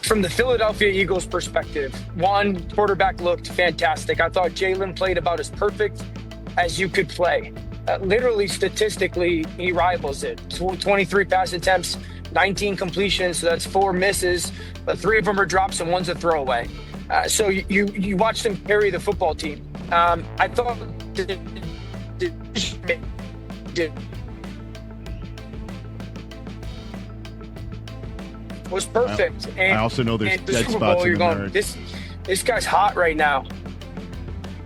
From the Philadelphia Eagles perspective, one, quarterback looked fantastic. I thought Jaylen played about as perfect as you could play. Literally, statistically, he rivals it. 23 pass attempts, 19 completions, so that's 4 misses, but 3 of them are drops and 1's a throwaway. So you watched him carry the football team. I thought was perfect. I also know there's dead spots in the marriage. This guy's hot right now.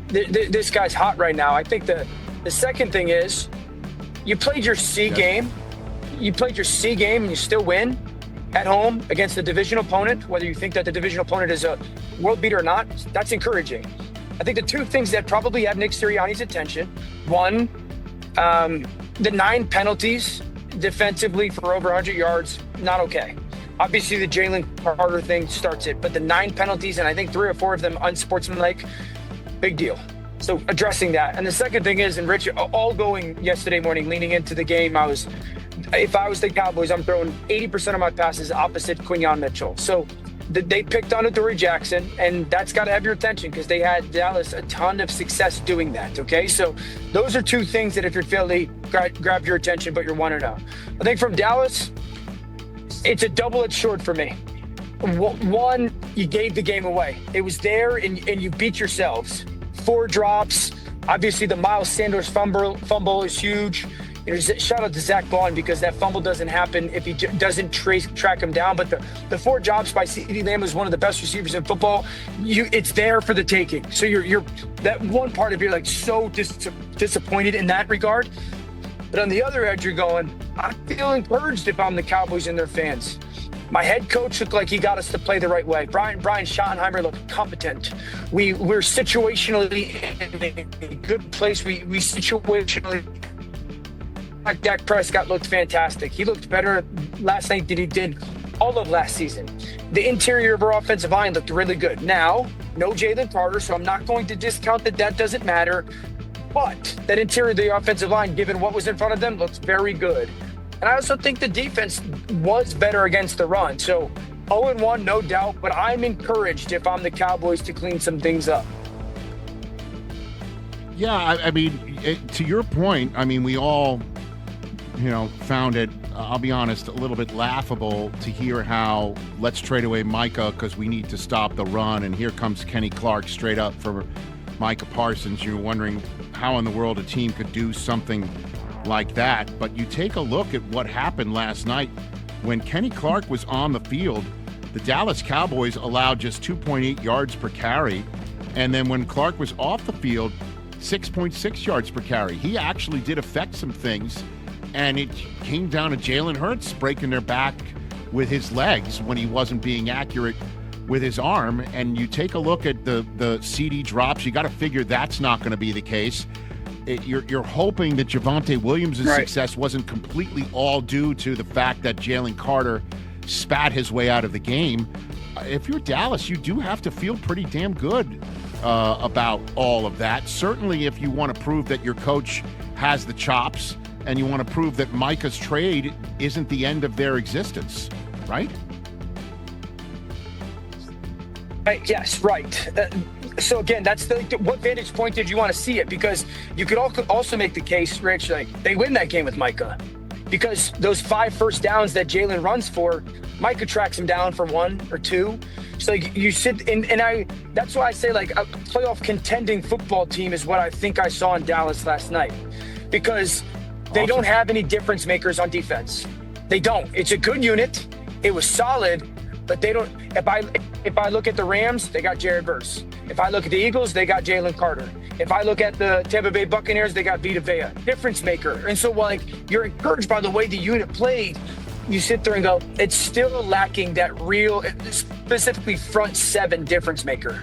This guy's hot right now. I think the second thing is you played your C game. You played your C game and you still win at home against a division opponent, whether you think that the division opponent is a world beater or not. That's encouraging. I think the 2 things that probably have Nick Sirianni's attention, one, the 9 penalties defensively for over 100 yards, not okay. Obviously, the Jalen Carter thing starts it, but the 9 penalties, and I think 3 or 4 of them unsportsmanlike, big deal. So addressing that. And the second thing is, and Rich, all going yesterday morning, leaning into the game, if I was the Cowboys, I'm throwing 80% of my passes opposite Quinyon Mitchell. So they picked on Adoree Jackson, and that's got to have your attention because they had Dallas a ton of success doing that, okay? So those are 2 things that if you're Philly, grab your attention, but you're 1-0. I think from Dallas, it's a double-edged sword for me. One, you gave the game away. It was there, and you beat yourselves. 4 drops. Obviously, the Miles Sanders fumble is huge. Shout out to Zach Bond because that fumble doesn't happen if he doesn't track him down. But the 4 drops by CeeDee Lamb is one of the best receivers in football. It's there for the taking. So you're that one part of you like so disappointed in that regard. But on the other edge, you're going, I feel encouraged if I'm the Cowboys and their fans. My head coach looked like he got us to play the right way. Brian Schottenheimer looked competent. We're situationally in a good place. We situationally. Dak Prescott looked fantastic. He looked better last night than he did all of last season. The interior of our offensive line looked really good. Now, no Jalen Carter, so I'm not going to discount that doesn't matter. But that interior of the offensive line, given what was in front of them, looks very good. And I also think the defense was better against the run. So 0-1, no doubt, but I'm encouraged if I'm the Cowboys to clean some things up. Yeah, I mean, to your point, I mean, we all, found it, I'll be honest, a little bit laughable to hear how let's trade away Micah because we need to stop the run. And here comes Kenny Clark straight up for Micah Parsons. You're wondering how in the world a team could do something like that. But you take a look at what happened last night when Kenny Clark was on the field. The Dallas Cowboys allowed just 2.8 yards per carry. And then when Clark was off the field, 6.6 yards per carry. He actually did affect some things, and it came down to Jalen Hurts breaking their back with his legs when he wasn't being accurate with his arm. And you take a look at the CeeDee drops, you got to figure that's not going to be the case. You're hoping that Javonte Williams' success wasn't completely all due to the fact that Jalen Carter spat his way out of the game. If you're Dallas, you do have to feel pretty damn good about all of that. Certainly if you want to prove that your coach has the chops and you want to prove that Micah's trade isn't the end of their existence, right? Yes, right. So again, that's what vantage point did you want to see it? Because you could also make the case, Rich, like they win that game with Micah. Because those 5 first downs that Jalen runs for, Micah tracks him down for 1 or 2. So you sit and that's why I say like a playoff contending football team is what I think I saw in Dallas last night. Because they don't have any difference makers on defense. They don't. It's a good unit. It was solid, but they don't. If I look at the Rams, they got Jared Verse. If I look at the Eagles, they got Jalen Carter. If I look at the Tampa Bay Buccaneers, they got Vita Vea, difference maker. And so like you're encouraged by the way the unit played. You sit there and go, it's still lacking that real, specifically front 7 difference maker.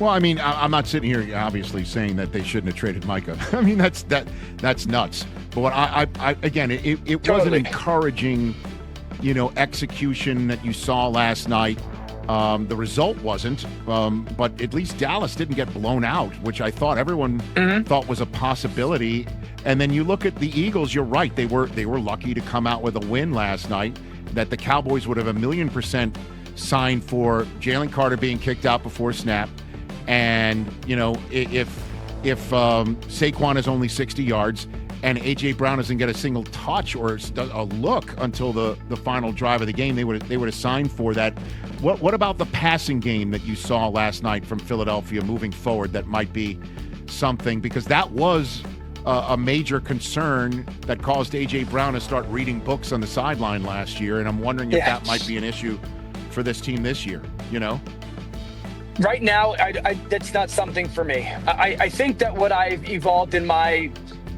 Well, I mean, I'm not sitting here obviously saying that they shouldn't have traded Micah. I mean, that's nuts. But what I again, it totally. was an encouraging, execution that you saw last night. The result wasn't, but at least Dallas didn't get blown out, which I thought everyone thought was a possibility. And then you look at the Eagles, you're right. They were lucky to come out with a win last night. that the Cowboys would have 1,000,000% signed for Jalen Carter being kicked out before snap. And, if Saquon is only 60 yards and A.J. Brown doesn't get a single touch or a look until the final drive of the game, they would have signed for that. What about the passing game that you saw last night from Philadelphia moving forward that might be something? Because that was a major concern that caused A.J. Brown to start reading books on the sideline last year, and I'm wondering if that might be an issue for this team this year, Right now, that's not something for me. I think that what I've evolved in my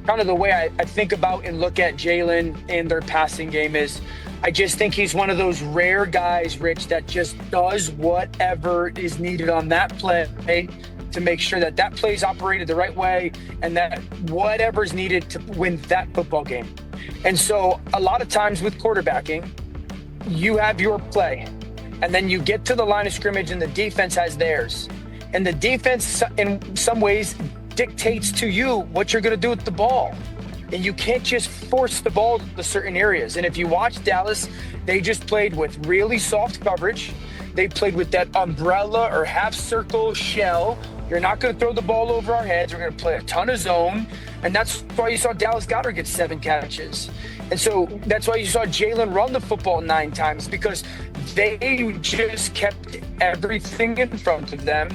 kind of the way I think about and look at Jalen and their passing game is I just think he's one of those rare guys, Rich, that just does whatever is needed on that play to make sure that play is operated the right way and that whatever's needed to win that football game. And so a lot of times with quarterbacking, you have your play. And then you get to the line of scrimmage and the defense has theirs. And the defense, in some ways, dictates to you what you're going to do with the ball. And you can't just force the ball to certain areas. And if you watch Dallas, they just played with really soft coverage. They played with that umbrella or half circle shell. You're not going to throw the ball over our heads. We're going to play a ton of zone. And that's why you saw Dallas Goedert get 7 catches. And so that's why you saw Jalen run the football 9 times, because they just kept everything in front of them.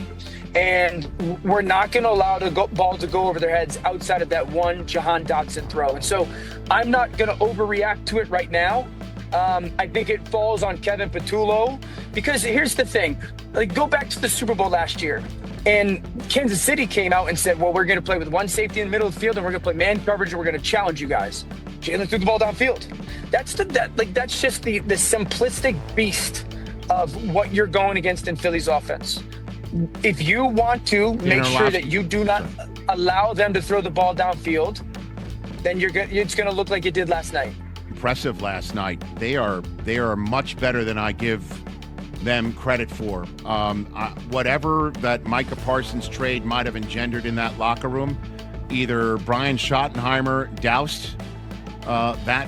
And we're not going to allow the ball to go over their heads outside of that one Jahan Dotson throw. And so I'm not going to overreact to it right now. I think it falls on Kevin Patullo, because here's the thing. Go back to the Super Bowl last year. And Kansas City came out and said, well, we're going to play with one safety in the middle of the field and we're going to play man coverage and we're going to challenge you guys. Jalen threw the ball downfield. That's just the simplistic beast of what you're going against in Philly's offense. If you want to make sure that you do not allow them to throw the ball downfield, then it's going to look like it did last night. Impressive last night. They are much better than I give them credit for. Whatever that Micah Parsons trade might have engendered in that locker room, either Brian Schottenheimer doused that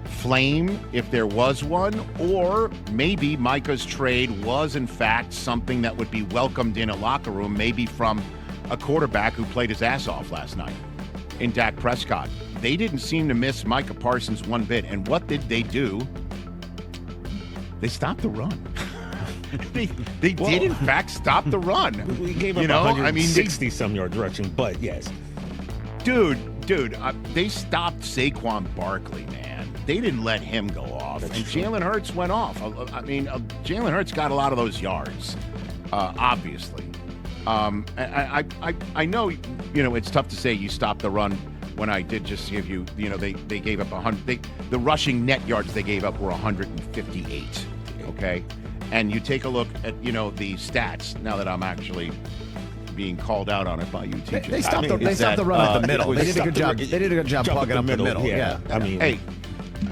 flame, if there was one, or maybe Micah's trade was in fact something that would be welcomed in a locker room, maybe from a quarterback who played his ass off last night in Dak Prescott. They didn't seem to miss Micah Parsons one bit. And what did they do? They stopped the run. They did, in fact, stop the run. We gave up 160-some yard direction, but yes. Dude, they stopped Saquon Barkley, man. They didn't let him go off. That's and true. Jalen Hurts went off. Jalen Hurts got a lot of those yards, obviously. I know, it's tough to say you stopped the run when I did just give you, they gave up 100. The rushing net yards they gave up were 158, okay? And you take a look at, the stats, now that I'm actually being called out on it by you, TJ. They stopped the run at the middle. They did a good job. They did a good job plugging up the middle. Yeah. Hey,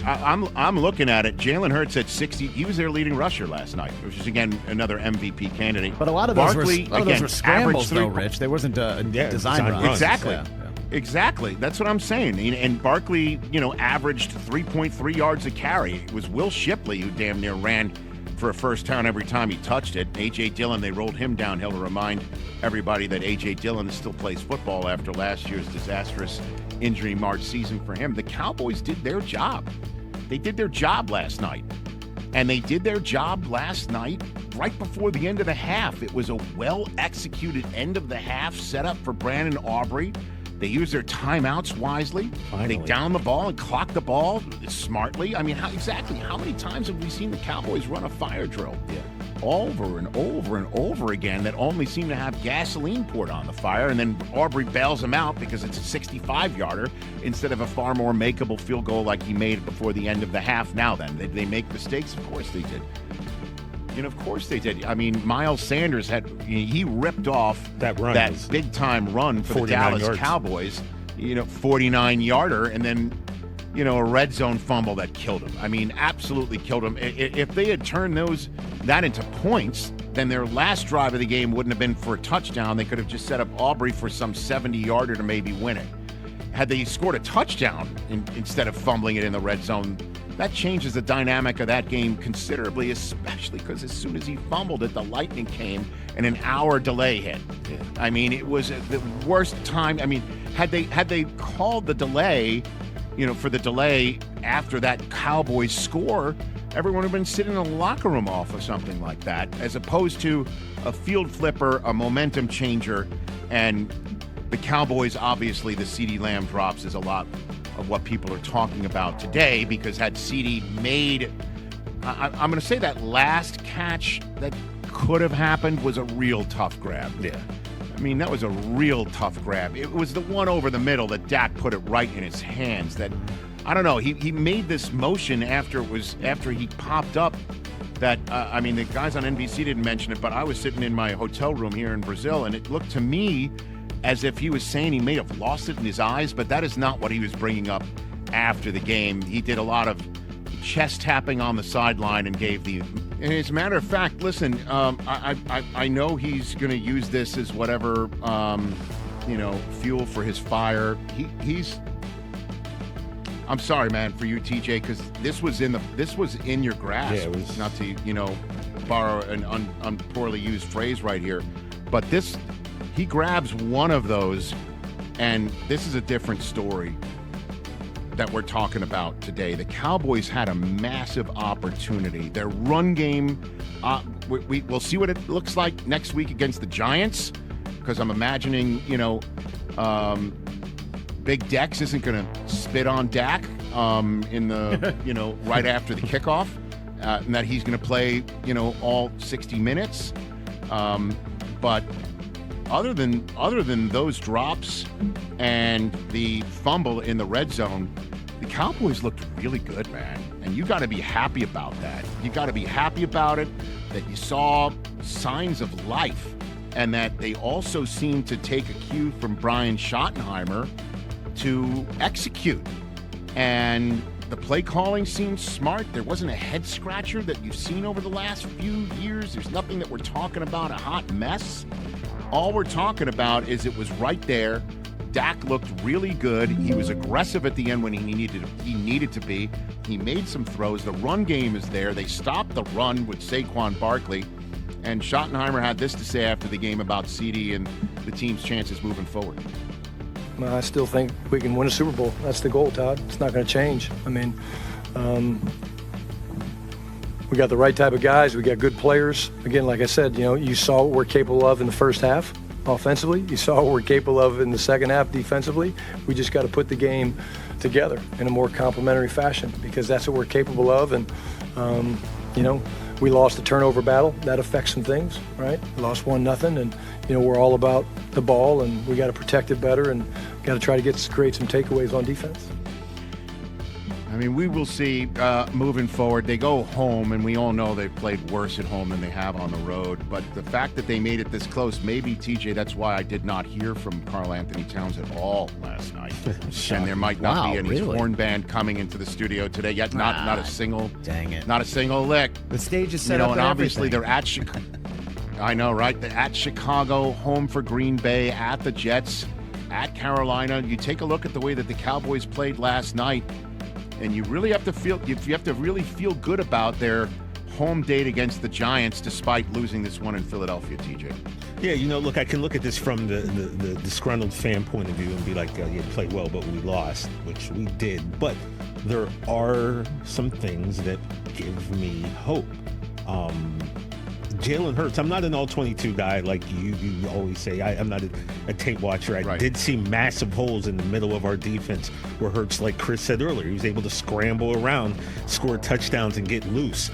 I'm looking at it. Jalen Hurts at 60. He was their leading rusher last night, which is, again, another MVP candidate. But a lot of those were scrambles, though, Rich. They wasn't design runs. Exactly. Yeah. Exactly. That's what I'm saying. And Barkley, averaged 3.3 yards a carry. It was Will Shipley who damn near ran for a first down every time he touched it. A.J. Dillon, they rolled him downhill to remind everybody that A.J. Dillon still plays football after last year's disastrous injury-marked season for him. The Cowboys did their job. They did their job last night. And they did their job last night right before the end of the half. It was a well-executed end of the half setup for Brandon Aubrey. They used their timeouts wisely. Finally. They downed the ball and clocked the ball smartly. I mean, how many times have we seen the Cowboys run a fire drill? Yeah. Over and over and over again that only seem to have gasoline poured on the fire, and then Aubrey bails them out because it's a 65-yarder instead of a far more makeable field goal like he made before the end of the half. Now then, did they make mistakes? Of course they did. Of course they did. I mean, Miles Sanders he ripped off that big-time run for the Dallas Cowboys, 49-yarder, and then, a red zone fumble that killed him. I mean, absolutely killed him. If they had turned that into points, then their last drive of the game wouldn't have been for a touchdown. They could have just set up Aubrey for some 70-yarder to maybe win it. Had they scored a touchdown instead of fumbling it in the red zone, that changes the dynamic of that game considerably, especially because as soon as he fumbled it, the lightning came and an hour delay hit. Yeah. I mean, it was the worst time. I mean, had they called the delay, for the delay after that Cowboys score, everyone would have been sitting in a locker room off of something like that, as opposed to a field flipper, a momentum changer, and the Cowboys, obviously, the CeeDee Lamb drops is a lot of what people are talking about today, because had CeeDee made, I'm going to say that last catch that could have happened was a real tough grab. Yeah. I mean, that was a real tough grab. It was the one over the middle that Dak put it right in his hands. That, I don't know, he made this motion after he popped up that, I mean, the guys on NBC didn't mention it, but I was sitting in my hotel room here in Brazil, and it looked to me as if he was saying he may have lost it in his eyes, but that is not what he was bringing up after the game. He did a lot of chest tapping on the sideline and gave the... And as a matter of fact, listen, I know he's going to use this as whatever, fuel for his fire. He's... I'm sorry, man, for you, TJ, because this was in your grasp. Yeah, it was... Not to, borrow an poorly used phrase right here, but this... He grabs one of those, and this is a different story that we're talking about today. The Cowboys had a massive opportunity. Their run game, we'll see what it looks like next week against the Giants, because I'm imagining, Big Dex isn't going to spit on Dak in the, right after the kickoff, and that he's going to play, all 60 minutes. But other than those drops and the fumble in the red zone, the Cowboys looked really good, man. And you got to be happy about that. You got to be happy about it, that you saw signs of life, and that they also seemed to take a cue from Brian Schottenheimer to execute. And the play calling seemed smart. There wasn't a head scratcher that you've seen over the last few years. There's nothing that we're talking about a hot mess. All we're talking about is it was right there. Dak looked really good. He was aggressive at the end when he needed to be. He made some throws. The run game is there. They stopped the run with Saquon Barkley. And Schottenheimer had this to say after the game about CeeDee and the team's chances moving forward. I still think we can win a Super Bowl. That's the goal, Todd. It's not going to change. I mean, we got the right type of guys. We got good players. Again, like I said, you saw what we're capable of in the first half offensively. You saw what we're capable of in the second half defensively. We just got to put the game together in a more complementary fashion, because that's what we're capable of. And, we lost the turnover battle. That affects some things, right? We lost 1-0, and, we're all about the ball, and we got to protect it better, and got to try to create some takeaways on defense. I mean, we will see moving forward. They go home, and we all know they've played worse at home than they have on the road. But the fact that they made it this close, maybe, TJ, that's why I did not hear from Karl Anthony Towns at all last night. And there might not be any horn band coming into the studio today yet. Not a single. Dang it. Not a single lick. The stage is set up. And obviously they're at Chicago. I know, right? They're at Chicago, home for Green Bay, at the Jets, at Carolina. You take a look at the way that the Cowboys played last night, and you really have to really feel good about their home date against the Giants, despite losing this one in Philadelphia, TJ. Yeah, look, I can look at this from the disgruntled fan point of view and be like, you played well, but we lost, which we did. But there are some things that give me hope. Jalen Hurts, I'm not an all-22 guy like you always say. I'm not a tape watcher. I did see massive holes in the middle of our defense where Hurts, like Chris said earlier, he was able to scramble around, score touchdowns, and get loose.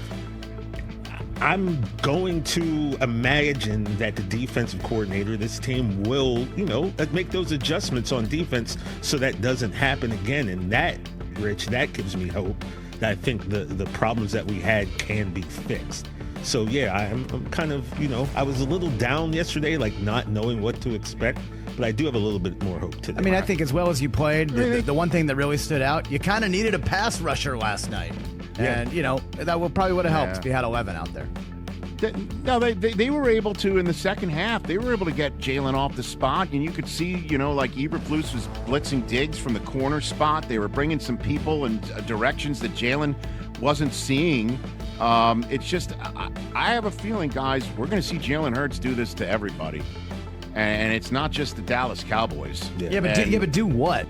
I'm going to imagine that the defensive coordinator, this team, will, make those adjustments on defense so that doesn't happen again. And that, Rich, that gives me hope that I think the problems that we had can be fixed. So, yeah, I'm kind of, I was a little down yesterday, like not knowing what to expect, but I do have a little bit more hope today. I mean, I think as well as you played, the one thing that really stood out, you kind of needed a pass rusher last night. Yeah. And, that probably would have helped if you had 11 out there. They were able to, in the second half, they were able to get Jalen off the spot, and you could see, like Eberflus was blitzing Diggs from the corner spot. They were bringing some people in directions that Jalen wasn't seeing. It's just, I have a feeling, guys, we're going to see Jalen Hurts do this to everybody. And it's not just the Dallas Cowboys. Yeah, but do what?